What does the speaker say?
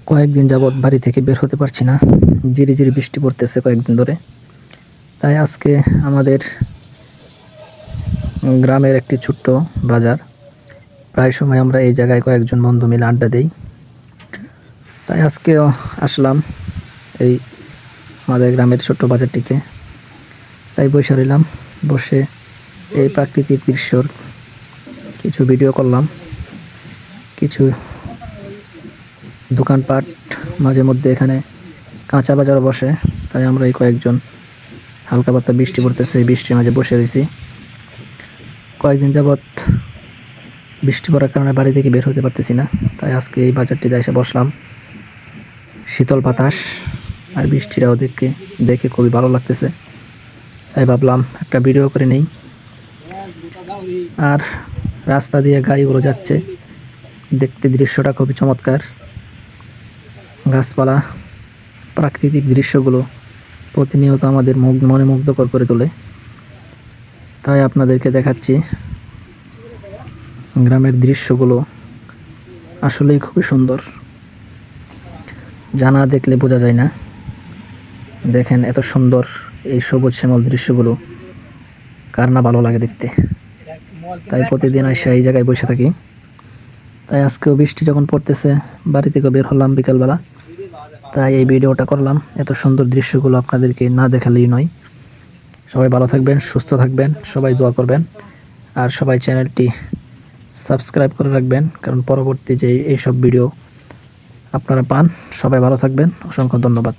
কয়েকদিন যাবৎ বাড়ি থেকে বের হতে পারছি না। ঝিরিঝিরি বৃষ্টি পড়তেছে কয়েকদিন ধরে। তাই আজকে আমাদের গ্রামের একটি ছোট্ট বাজার। প্রায় সময় আমরা এই জায়গায় কয়েকজন বন্ধু মিলে আড্ডা দেই। তাই আজকেও আসলাম এই আমাদের গ্রামের ছোট্ট বাজারটিতে। তাই বসে রইলাম, বসে এই প্রাকৃতিক দৃশ্যর কিছু ভিডিও করলাম। কিছু দোকানপাট মাঝে মধ্যে এখানে কাঁচা বাজার বসে। তাই আমরা এই কয়েকজন হালকা পাতলা বৃষ্টি পড়তেছে, এই বৃষ্টির মাঝে বসে রয়েছি। কয়েকদিন যাবৎ বৃষ্টি পড়ার কারণে বাড়ি থেকে বের হতে পারতেছি না। তাই আজকে এই বাজারটিতে এসে বসলাম। শীতল বাতাস আর বৃষ্টিটা ওদেরকে দেখে খুবই ভালো লাগতেছে। তাই ভাবলাম একটা ভিডিও করে নেই। আর রাস্তা দিয়ে গাড়িগুলো যাচ্ছে, দেখতে দৃশ্যটা খুবই চমৎকার। গাছপালা, প্রাকৃতিক দৃশ্যগুলো প্রতিনিয়ত আমাদের মনে মুগ্ধকর করে তোলে। তাই আপনাদেরকে দেখাচ্ছি গ্রামের দৃশ্যগুলো আসলেই খুবই সুন্দর, যা না দেখলে বোঝা যায় না। দেখেন এত সুন্দর এই সবুজ শ্যামল দৃশ্যগুলো কার না ভালো লাগে দেখতে। তাই প্রতিদিন এসে এই জায়গায় বসে থাকি। তাই আজকেও বৃষ্টি যখন পড়তেছে, বাড়ি থেকে বের হলাম বিকালবেলা। তাই এই ভিডিওটা করলাম। এত সুন্দর দৃশ্যগুলো আপনাদেরকে না দেখালেই নয়। সবাই ভালো থাকবেন, সুস্থ থাকবেন, সবাই দোয়া করবেন। আর সবাই চ্যানেলটি সাবস্ক্রাইব করে রাখবেন, কারণ পরবর্তী যে এইসব ভিডিও আপনারা পান। সবাই ভালো থাকবেন, অসংখ্য ধন্যবাদ।